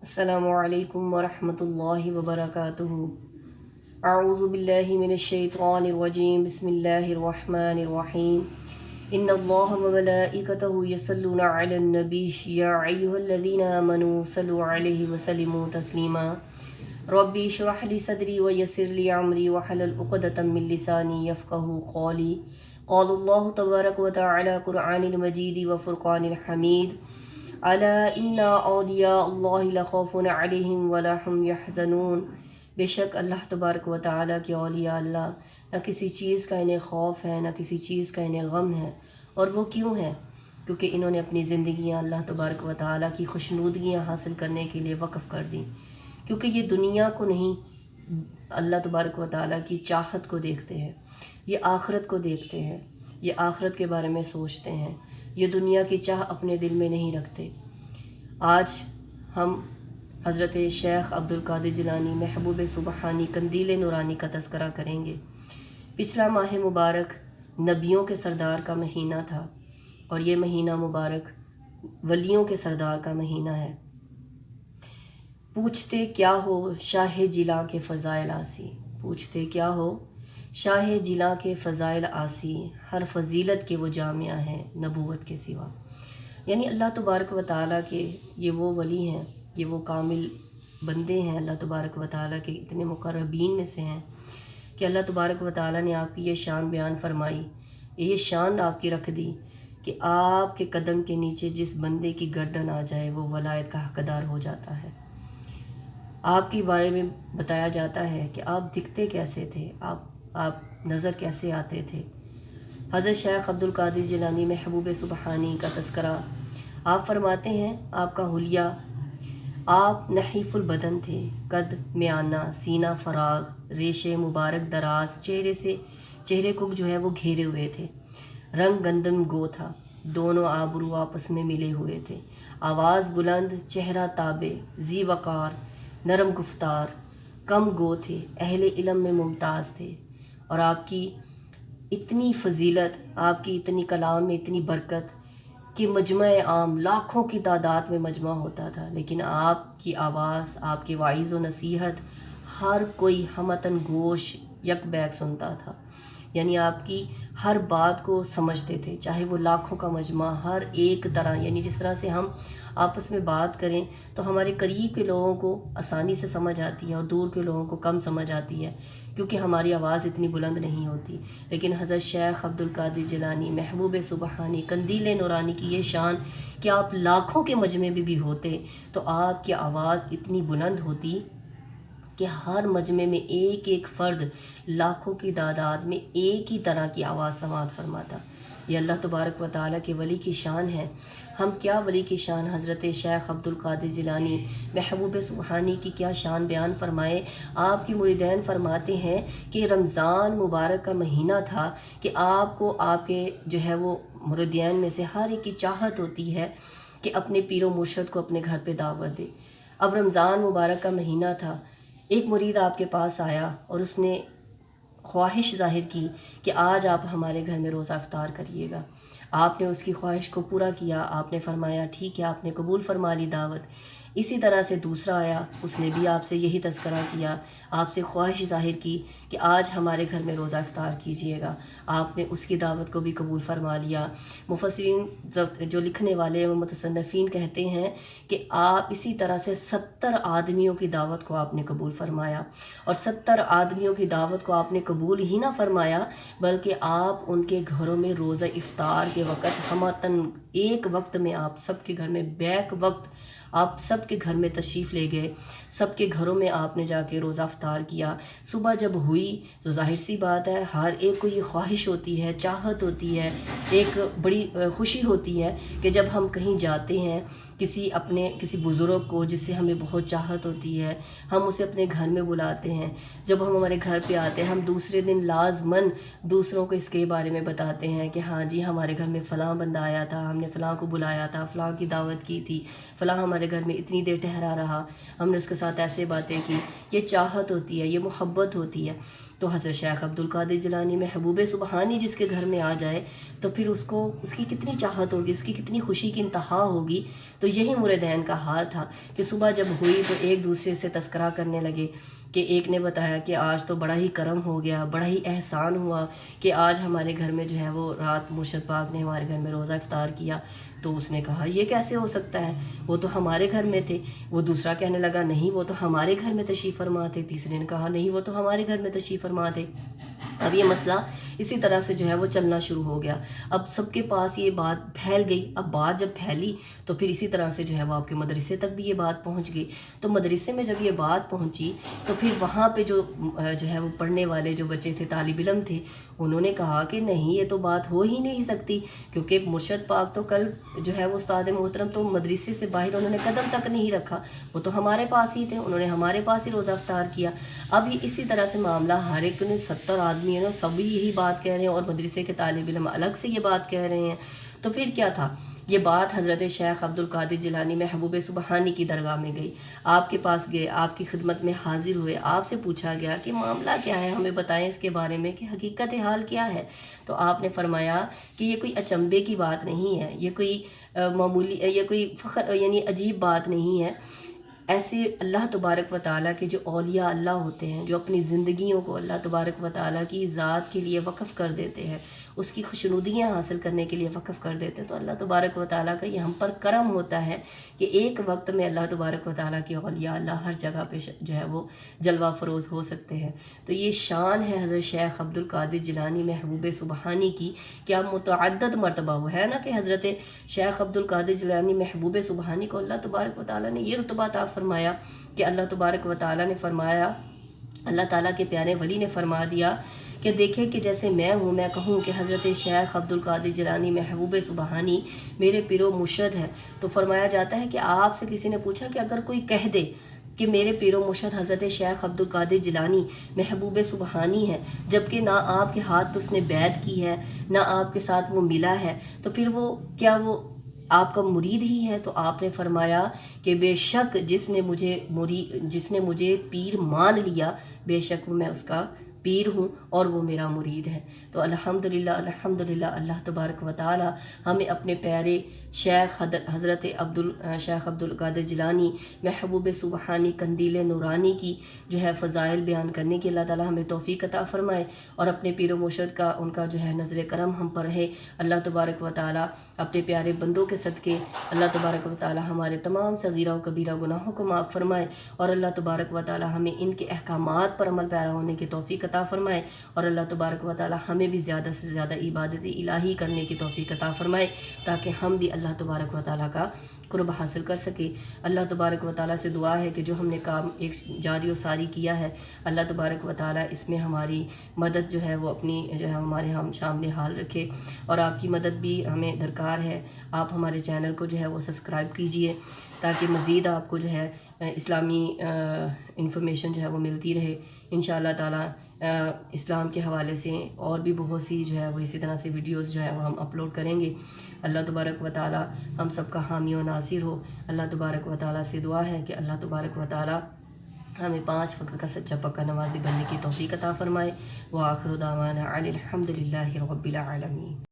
السلام علیکم ورحمۃ اللہ وبرکاتہ۔ اعوذ باللہ من الشیطان الرجیم، بسم اللہ الرحمن الرحیم۔ ان اللہ وملائکتہ یصلون علی النبی یا ایھا الذین آمنوا صلوا علیہ وسلموا تسلیما۔ ربی اشرح لی صدری ویسر لی امری واحلل عقدۃ من لسانی یفقہوا قولی۔ قال اللہ تبارک وتعالی قرآن المجید وفرقان الحمید۔ الا ان اولیاء اللہ لا خوف علیہم ولا هم یحزنون۔ بے شک اللہ تبارک و تعالیٰ کے اولیاء اللہ نہ کسی چیز کا انہیں خوف ہے، نہ کسی چیز کا انہیں غم ہے۔ اور وہ کیوں ہے؟ کیونکہ انہوں نے اپنی زندگیاں اللہ تبارک و تعالیٰ کی خوشنودگیاں حاصل کرنے کے لیے وقف کر دیں، کیونکہ یہ دنیا کو نہیں، اللہ تبارک و تعالیٰ کی چاہت کو دیکھتے ہیں، یہ آخرت کو دیکھتے ہیں، یہ آخرت کے بارے میں سوچتے ہیں، یہ دنیا کی چاہ اپنے دل میں نہیں رکھتے۔ آج ہم حضرت شیخ عبدالقادر جیلانی محبوب سبحانی قندیل نورانی کا تذکرہ کریں گے۔ پچھلا ماہ مبارک نبیوں کے سردار کا مہینہ تھا، اور یہ مہینہ مبارک ولیوں کے سردار کا مہینہ ہے۔ پوچھتے کیا ہو شاہ جیلاں کے فضائل آسی، پوچھتے کیا ہو شاہ جیلاں کے فضائل آسی، ہر فضیلت کے وہ جامعہ ہیں نبوت کے سوا۔ یعنی اللہ تبارک و تعالیٰ کے یہ وہ ولی ہیں، یہ وہ کامل بندے ہیں اللہ تبارک و تعالیٰ کے اتنے مقربین میں سے ہیں کہ اللہ تبارک و تعالیٰ نے آپ کی یہ شان بیان فرمائی، یہ شان آپ کی رکھ دی کہ آپ کے قدم کے نیچے جس بندے کی گردن آ جائے وہ ولایت کا حقدار ہو جاتا ہے۔ آپ کے بارے میں بتایا جاتا ہے کہ آپ دکھتے کیسے تھے، آپ نظر کیسے آتے تھے۔ حضرت شیخ عبدالقادر جیلانی محبوب سبحانی کا تذکرہ آپ فرماتے ہیں، آپ کا حلیہ، آپ نحیف البدن تھے، قد میانہ، سینہ فراغ، ریشے مبارک دراز، چہرے کو جو ہے وہ گھیرے ہوئے تھے، رنگ گندم گو تھا، دونوں آبرو آپس میں ملے ہوئے تھے، آواز بلند، چہرہ تابع، ذی وقار، نرم گفتار، کم گو تھے، اہل علم میں ممتاز تھے، اور آپ کی اتنی فضیلت، آپ کی اتنی کلام میں اتنی برکت کہ مجمع عام لاکھوں کی تعداد میں مجمع ہوتا تھا، لیکن آپ کی آواز، آپ کی وعظ و نصیحت ہر کوئی ہمتن گوش یک بیک سنتا تھا۔ یعنی آپ کی ہر بات کو سمجھتے تھے، چاہے وہ لاکھوں کا مجمع ہر ایک طرح، یعنی جس طرح سے ہم آپس میں بات کریں تو ہمارے قریب کے لوگوں کو آسانی سے سمجھ آتی ہے اور دور کے لوگوں کو کم سمجھ آتی ہے، کیونکہ ہماری آواز اتنی بلند نہیں ہوتی۔ لیکن حضرت شیخ عبدالقادر جیلانی محبوب سبحانی قندیل نورانی کی یہ شان کہ آپ لاکھوں کے مجمع میں بھی ہوتے تو آپ کی آواز اتنی بلند ہوتی کہ ہر مجمع میں ایک ایک فرد لاکھوں کی تعداد میں ایک ہی طرح کی آواز سماعت فرماتا۔ یہ اللہ تبارک و تعالیٰ کے ولی کی شان ہے۔ ہم کیا ولی کی شان حضرت شیخ عبدالقادر جیلانی محبوب سبحانی کی کیا شان بیان فرمائے۔ آپ کی مریدین فرماتے ہیں کہ رمضان مبارک کا مہینہ تھا کہ آپ کو آپ کے جو ہے وہ مریدین میں سے ہر ایک کی چاہت ہوتی ہے کہ اپنے پیر و مرشد کو اپنے گھر پہ دعوت دے۔ اب رمضان مبارک کا مہینہ تھا، ایک مرید آپ کے پاس آیا اور اس نے خواہش ظاہر کی کہ آج آپ ہمارے گھر میں روزہ افطار کریے گا۔ آپ نے اس کی خواہش کو پورا کیا، آپ نے فرمایا ٹھیک ہے، آپ نے قبول فرما لی دعوت۔ اسی طرح سے دوسرا آیا، اس نے بھی آپ سے یہی تذکرہ کیا، آپ سے خواہش ظاہر کی کہ آج ہمارے گھر میں روزہ افطار کیجیے گا۔ آپ نے اس کی دعوت کو بھی قبول فرما لیا۔ مفسرین جو لکھنے والے و متصنفین کہتے ہیں کہ آپ اسی طرح سے 70 آدمیوں کی دعوت کو آپ نے قبول فرمایا، اور 70 آدمیوں کی دعوت کو آپ نے قبول ہی نہ فرمایا بلکہ آپ ان کے گھروں میں روزہ افطار کے وقت ہمتاً ایک وقت میں آپ سب کے گھر میں بیک وقت آپ سب کے گھر میں تشریف لے گئے، سب کے گھروں میں آپ نے جا کے روزہ افطار کیا۔ صبح جب ہوئی تو ظاہر سی بات ہے ہر ایک کو یہ خواہش ہوتی ہے، چاہت ہوتی ہے، ایک بڑی خوشی ہوتی ہے کہ جب ہم کہیں جاتے ہیں کسی بزرگ کو جس سے ہمیں بہت چاہت ہوتی ہے، ہم اسے اپنے گھر میں بلاتے ہیں، جب ہم ہمارے گھر پہ آتے ہیں ہم دوسرے دن لازماً دوسروں کو اس کے بارے میں بتاتے ہیں کہ ہاں جی ہمارے گھر میں فلاں بندہ آیا تھا، ہم نے فلاں کو بلایا تھا، فلاں کی دعوت کی تھی، فلاں ہمارے گھر میں اتنی دیر ٹھہرا رہا، ہم نے اس کے ساتھ ایسے باتیں کی۔ یہ چاہت ہوتی ہے، یہ محبت ہوتی ہے۔ تو حضرت شیخ عبدالقادر جیلانی محبوب سبحانی جس کے گھر میں آ جائے تو پھر اس کی کتنی چاہت ہوگی، اس کی کتنی خوشی کی انتہا ہوگی۔ تو یہی مریدین کا حال تھا کہ صبح جب ہوئی تو ایک دوسرے سے تذکرہ کرنے لگے کہ ایک نے بتایا کہ آج تو بڑا ہی کرم ہو گیا، بڑا ہی احسان ہوا کہ آج ہمارے گھر میں جو ہے وہ رات مرشد پاک نے ہمارے گھر میں روزہ افطار کیا۔ تو اس نے کہا یہ کیسے ہو سکتا ہے، وہ تو ہمارے گھر میں تھے۔ وہ دوسرا کہنے لگا نہیں وہ تو ہمارے گھر میں تشریف فرما تھے۔ تیسرے نے کہا نہیں وہ تو ہمارے گھر میں تشریف فرما تھے۔ اب یہ مسئلہ اسی طرح سے جو ہے وہ چلنا شروع ہو گیا۔ اب سب کے پاس یہ بات پھیل گئی۔ اب بات جب پھیلی تو پھر اسی طرح سے جو ہے وہ آپ کے مدرسے تک بھی یہ بات پہنچ گئی۔ تو مدرسے میں جب یہ بات پہنچی تو پھر وہاں پہ جو ہے وہ پڑھنے والے جو بچے تھے، طالب علم تھے، انہوں نے کہا کہ نہیں یہ تو بات ہو ہی نہیں سکتی، کیونکہ مرشد پاک تو کل جو ہے وہ استاد محترم تو مدرسے سے باہر انہوں نے قدم تک نہیں رکھا، وہ تو ہمارے پاس ہی تھے، انہوں نے ہمارے پاس ہی روزہ افطار کیا۔ اب یہ اسی طرح سے معاملہ ہر ایک نے 70 آدمی ہیں سبھی یہی بات کہہ رہے ہیں اور مدرسے کے طالب علم الگ سے یہ بات کہہ رہے ہیں۔ تو پھر کیا تھا، یہ بات حضرت شیخ عبد القادر جیلانی محبوب سبحانی کی درگاہ میں گئی، آپ کے پاس گئے، آپ کی خدمت میں حاضر ہوئے، آپ سے پوچھا گیا کہ معاملہ کیا ہے، ہمیں بتائیں اس کے بارے میں کہ حقیقت حال کیا ہے۔ تو آپ نے فرمایا کہ یہ کوئی اچنبے کی بات نہیں ہے، یہ کوئی معمولی، یہ کوئی فخر یعنی عجیب بات نہیں ہے۔ ایسے اللہ تبارک و تعالیٰ کے جو اولیاء اللہ ہوتے ہیں، جو اپنی زندگیوں کو اللہ تبارک و تعالیٰ کی ذات کے لیے وقف کر دیتے ہیں، اس کی خوشنودیاں حاصل کرنے کے لیے وقف کر دیتے ہیں، تو اللہ تبارک و تعالیٰ کا یہ ہم پر کرم ہوتا ہے کہ ایک وقت میں اللہ تبارک و تعالیٰ کے اولیاء اللہ ہر جگہ پہ جو ہے وہ جلوہ فروز ہو سکتے ہیں۔ تو یہ شان ہے حضرت شیخ عبد القادر جیلانی محبوب سبحانی کی کہ اب متعدد مرتبہ وہ ہے نا کہ حضرت شیخ عبد القادر جیلانی محبوب سبحانی کو اللہ تبارک و تعالیٰ نے یہ رتبہ عطا فرمایا کہ اللہ تبارک و تعالیٰ نے فرمایا، اللہ تعالیٰ کے پیارے ولی نے فرما دیا کہ دیکھیں کہ جیسے میں ہوں، میں کہوں کہ حضرت شیخ عبد القادر جیلانی محبوب سبحانی میرے پیر و مرشد ہے، تو فرمایا جاتا ہے کہ آپ سے کسی نے پوچھا کہ اگر کوئی کہہ دے کہ میرے پیر و مرشد حضرت شیخ عبد القادر جیلانی محبوب سبحانی ہے، جبکہ نہ آپ کے ہاتھ پہ اس نے بیعت کی ہے، نہ آپ کے ساتھ وہ ملا ہے، تو پھر وہ کیا وہ آپ کا مرید ہی ہے؟ تو آپ نے فرمایا کہ بے شک جس نے مجھے پیر مان لیا، بے شک وہ میں اس کا پیر ہوں اور وہ میرا مرید ہے۔ تو الحمدللہ اللہ تبارک و تعالی ہمیں اپنے پیارے شیخ حضرت شیخ عبد القادر جیلانی محبوب سبحانی قندیل نورانی کی جو ہے فضائل بیان کرنے کی اللہ تعالی ہمیں توفیق عطا فرمائے، اور اپنے پیر و مرشد کا ان کا جو ہے نظر کرم ہم پر رہے۔ اللہ تبارک و تعالی اپنے پیارے بندوں کے صدقے اللہ تبارک و تعالی ہمارے تمام صغیرہ و کبیرہ گناہوں کو معاف فرمائے، اور اللہ تبارک و تعالی ہمیں ان کے احکامات پر عمل پیرا ہونے کی توفیق عطا فرمائے، اور اللہ تبارک و تعالی ہمیں بھی زیادہ سے زیادہ عبادت الہی کرنے کی توفیق عطا فرمائے، تاکہ ہم بھی اللہ تبارک و تعالی کا قرب حاصل کر سکے۔ اللہ تبارک و تعالی سے دعا ہے کہ جو ہم نے کام ایک جاری و ساری کیا ہے، اللہ تبارک و تعالی اس میں ہماری مدد جو ہے وہ اپنی جو ہے ہمارے ہم شامل حال رکھے، اور آپ کی مدد بھی ہمیں درکار ہے۔ آپ ہمارے چینل کو جو ہے وہ سبسکرائب کیجئے تاکہ مزید آپ کو جو ہے اسلامی انفارمیشن جو ہے وہ ملتی رہے۔ انشاءاللہ تعالی اسلام کے حوالے سے اور بھی بہت سی جو ہے وہ اسی طرح سے ویڈیوز جو ہے وہ ہم اپلوڈ کریں گے۔ اللہ تبارک و تعالی ہم سب کا حامی و ناصر ہو۔ اللہ تبارک و تعالی سے دعا ہے کہ اللہ تبارک و تعالی ہمیں 5 وقت کا سچا پکا نمازی بننے کی توفیق عطا فرمائے۔ وآخر دعوانا الحمدللہ رب العالمین۔